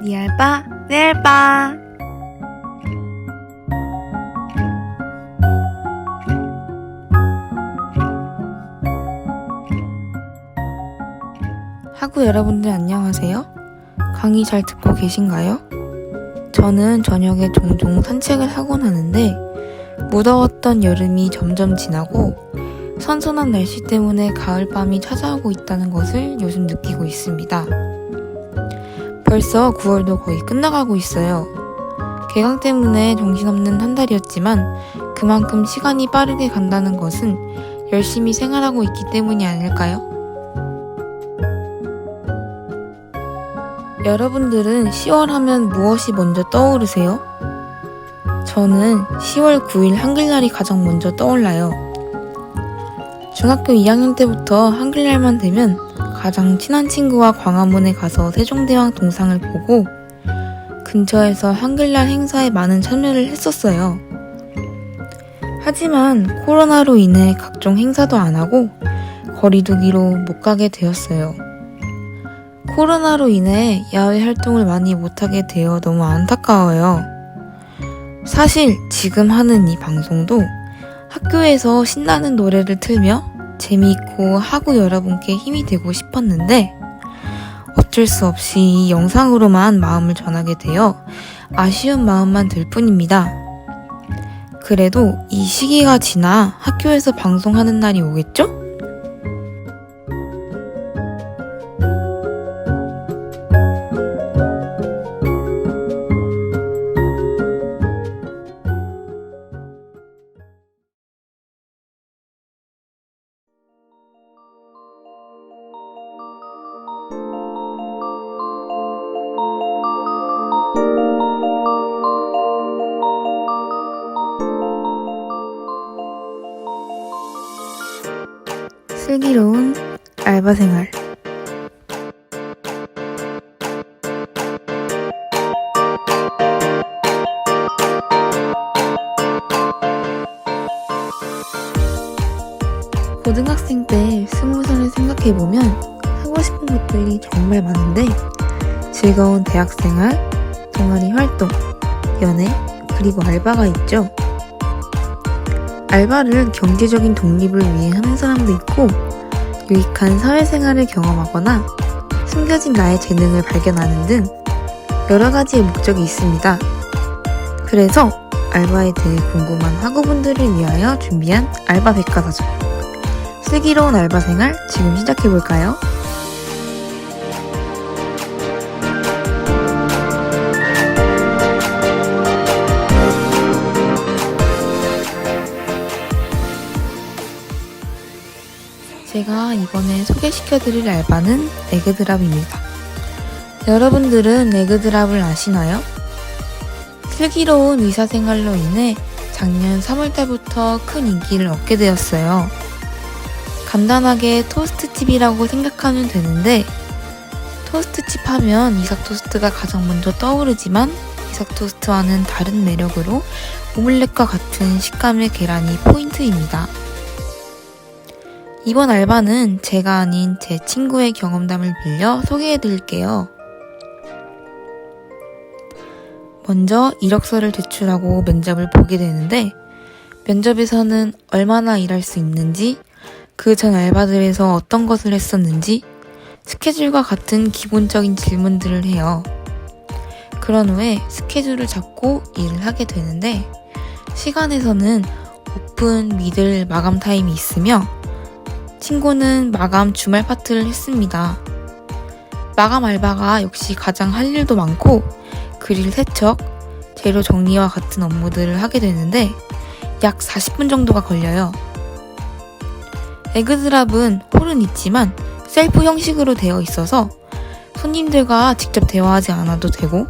이 알바, 내 알바. 하구 여러분들 안녕하세요. 강의 잘 듣고 계신가요? 저는 저녁에 종종 산책을 하곤 하는데 무더웠던 여름이 점점 지나고 선선한 날씨 때문에 가을밤이 찾아오고 있다는 것을 요즘 느끼고 있습니다. 벌써 9월도 거의 끝나가고 있어요. 개강 때문에 정신없는 한 달이었지만 그만큼 시간이 빠르게 간다는 것은 열심히 생활하고 있기 때문이 아닐까요? 여러분들은 10월 하면 무엇이 먼저 떠오르세요? 저는 10월 9일 한글날이 가장 먼저 떠올라요. 중학교 2학년 때부터 한글날만 되면 가장 친한 친구와 광화문에 가서 세종대왕 동상을 보고 근처에서 한글날 행사에 많은 참여를 했었어요. 하지만 코로나로 인해 각종 행사도 안 하고 거리두기로 못 가게 되었어요. 코로나로 인해 야외 활동을 많이 못하게 되어 너무 안타까워요. 사실 지금 하는 이 방송도 학교에서 신나는 노래를 틀며 재미있고 하구 여러분께 힘이 되고 싶었는데 어쩔 수 없이 이 영상으로만 마음을 전하게 되어 아쉬운 마음만 들 뿐입니다. 그래도 이 시기가 지나 학교에서 방송하는 날이 오겠죠? 슬기로운 알바생활. 고등학생 때 20살을 생각해보면 하고 싶은 것들이 정말 많은데 즐거운 대학생활, 동아리 활동, 연애, 그리고 알바가 있죠. 알바를 경제적인 독립을 위해 하는 사람도 있고 유익한 사회생활을 경험하거나 숨겨진 나의 재능을 발견하는 등 여러 가지의 목적이 있습니다. 그래서 알바에 대해 궁금한 학우분들을 위하여 준비한 알바 백과사전. 슬기로운 알바생활 지금 시작해볼까요? 제가 이번에 소개시켜드릴 알바는 에그드랍입니다. 여러분들은 에그드랍을 아시나요? 슬기로운 의사생활로 인해 작년 3월달부터 큰 인기를 얻게 되었어요. 간단하게 토스트칩이라고 생각하면 되는데 토스트칩 하면 이삭토스트가 가장 먼저 떠오르지만 이삭토스트와는 다른 매력으로 오믈렛과 같은 식감의 계란이 포인트입니다. 이번 알바는 제가 아닌 제 친구의 경험담을 빌려 소개해드릴게요. 먼저 이력서를 제출하고 면접을 보게 되는데 면접에서는 얼마나 일할 수 있는지, 그 전 알바들에서 어떤 것을 했었는지, 스케줄과 같은 기본적인 질문들을 해요. 그런 후에 스케줄을 잡고 일을 하게 되는데 시간에서는 오픈, 미들, 마감 타임이 있으며 친구는 마감 주말 파트를 했습니다. 마감 알바가 역시 가장 할 일도 많고 그릴 세척, 재료 정리와 같은 업무들을 하게 되는데 약 40분 정도가 걸려요. 에그드랍은 홀은 있지만 셀프 형식으로 되어 있어서 손님들과 직접 대화하지 않아도 되고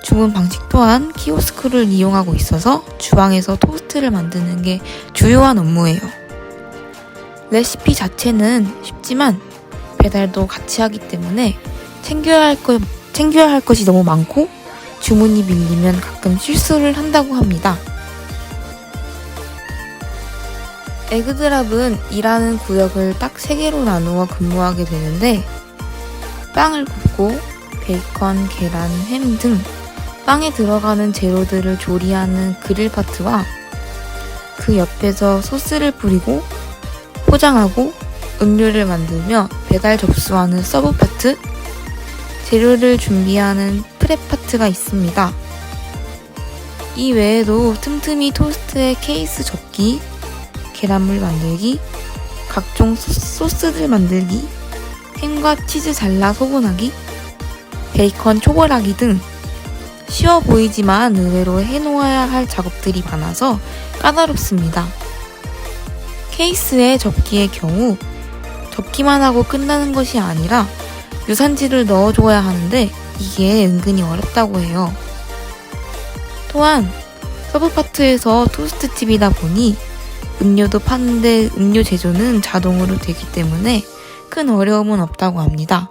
주문 방식 또한 키오스크를 이용하고 있어서 주방에서 토스트를 만드는 게 주요한 업무예요. 레시피 자체는 쉽지만 배달도 같이 하기 때문에 챙겨야 할 것이 너무 많고 주문이 밀리면 가끔 실수를 한다고 합니다. 에그드랍은 일하는 구역을 딱 3개로 나누어 근무하게 되는데 빵을 굽고 베이컨, 계란, 햄 등 빵에 들어가는 재료들을 조리하는 그릴 파트와 그 옆에서 소스를 뿌리고 포장하고 음료를 만들며 배달 접수하는 서브 파트, 재료를 준비하는 프랩 파트가 있습니다. 이 외에도 틈틈이 토스트에 케이스 접기, 계란물 만들기, 각종 소스들 만들기, 햄과 치즈 잘라 소분하기, 베이컨 초벌하기 등 쉬워 보이지만 의외로 해놓아야 할 작업들이 많아서 까다롭습니다. 케이스에 접기의 경우 접기만 하고 끝나는 것이 아니라 유산지를 넣어줘야 하는데 이게 은근히 어렵다고 해요. 또한 서브 파트에서 토스트 팁이다 보니 음료도 파는데 음료 제조는 자동으로 되기 때문에 큰 어려움은 없다고 합니다.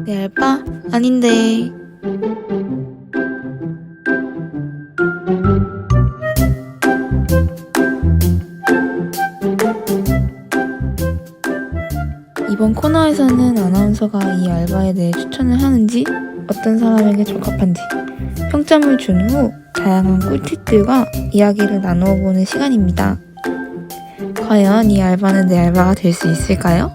내 알바? 아닌데. 이번 코너에서는 아나운서가 이 알바에 대해 추천을 하는지, 어떤 사람에게 적합한지 평점을 준 후 다양한 꿀팁들과 이야기를 나누어 보는 시간입니다. 과연 이 알바는 내 알바가 될 수 있을까요?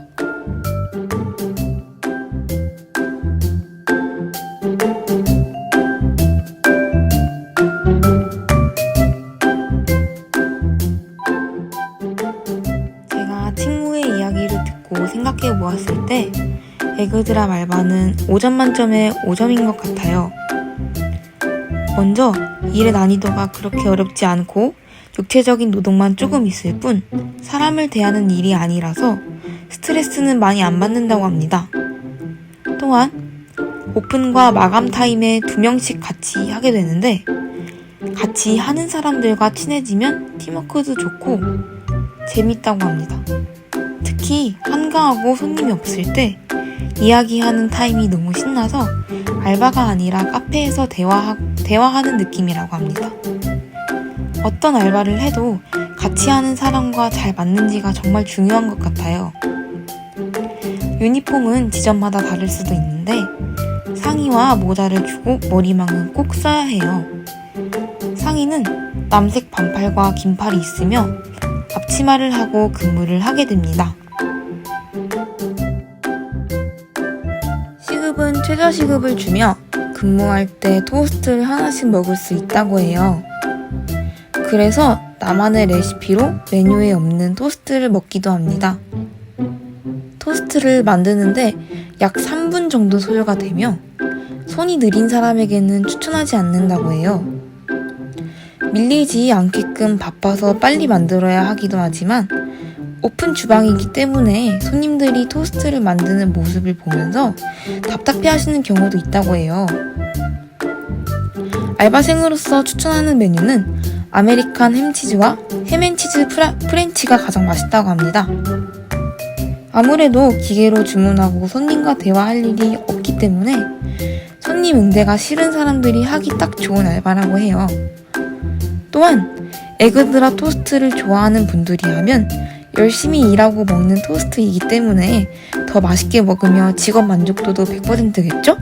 제가 친구의 이야기를 듣고 생각해 보았을 때 에그드랍 알바는 5점 만점에 5점인 것 같아요. 먼저 일의 난이도가 그렇게 어렵지 않고 육체적인 노동만 조금 있을 뿐 사람을 대하는 일이 아니라서 스트레스는 많이 안 받는다고 합니다. 또한 오픈과 마감 타임에 2명씩 같이 하게 되는데 같이 하는 사람들과 친해지면 팀워크도 좋고 재밌다고 합니다. 특히 한가하고 손님이 없을 때 이야기하는 타임이 너무 신나서 알바가 아니라 카페에서 대화하는 느낌이라고 합니다. 어떤 알바를 해도 같이 하는 사람과 잘 맞는지가 정말 중요한 것 같아요. 유니폼은 지점마다 다를 수도 있는데 상의와 모자를 주고 머리망은 꼭 써야 해요. 상의는 남색 반팔과 긴팔이 있으며 앞치마를 하고 근무를 하게 됩니다. 시급은 최저시급을 주며 근무할 때 토스트를 하나씩 먹을 수 있다고 해요. 그래서 나만의 레시피로 메뉴에 없는 토스트를 먹기도 합니다. 토스트를 만드는데 약 3분 정도 소요가 되며 손이 느린 사람에게는 추천하지 않는다고 해요. 밀리지 않게끔 바빠서 빨리 만들어야 하기도 하지만 오픈 주방이기 때문에 손님들이 토스트를 만드는 모습을 보면서 답답해하시는 경우도 있다고 해요. 알바생으로서 추천하는 메뉴는 아메리칸 햄치즈와 햄앤치즈 프렌치가 가장 맛있다고 합니다. 아무래도 기계로 주문하고 손님과 대화할 일이 없기 때문에 손님 응대가 싫은 사람들이 하기 딱 좋은 알바라고 해요. 또한 에그드랍 토스트를 좋아하는 분들이 하면 열심히 일하고 먹는 토스트이기 때문에 더 맛있게 먹으며 직업 만족도도 100%겠죠?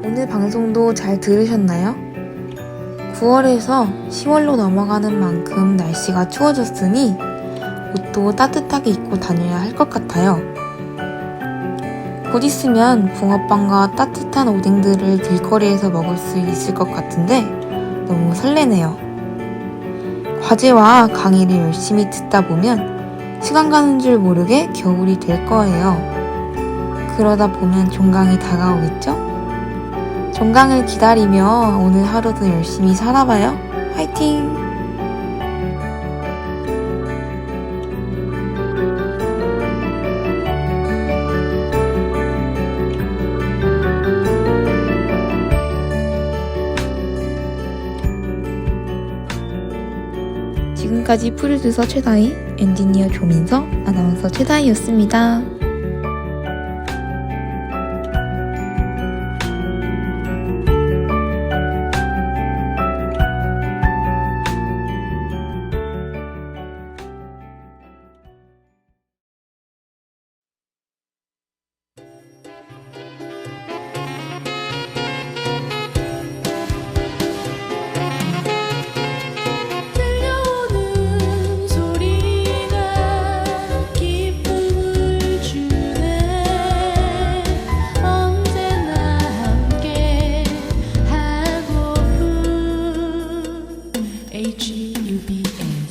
오늘 방송도 잘 들으셨나요? 9월에서 10월로 넘어가는 만큼 날씨가 추워졌으니 옷도 따뜻하게 입고 다녀야 할 것 같아요. 곧 있으면 붕어빵과 따뜻한 오뎅들을 길거리에서 먹을 수 있을 것 같은데 너무 설레네요. 과제와 강의를 열심히 듣다 보면 시간 가는 줄 모르게 겨울이 될 거예요. 그러다 보면 종강이 다가오겠죠? 종강을 기다리며 오늘 하루도 열심히 살아봐요. 화이팅! 지금까지 프로듀서 최다희, 엔지니어 조민서, 아나운서 최다희였습니다. 들려오는 소리가 기쁨을 주네. 언제나 함께 하고픈 HUBM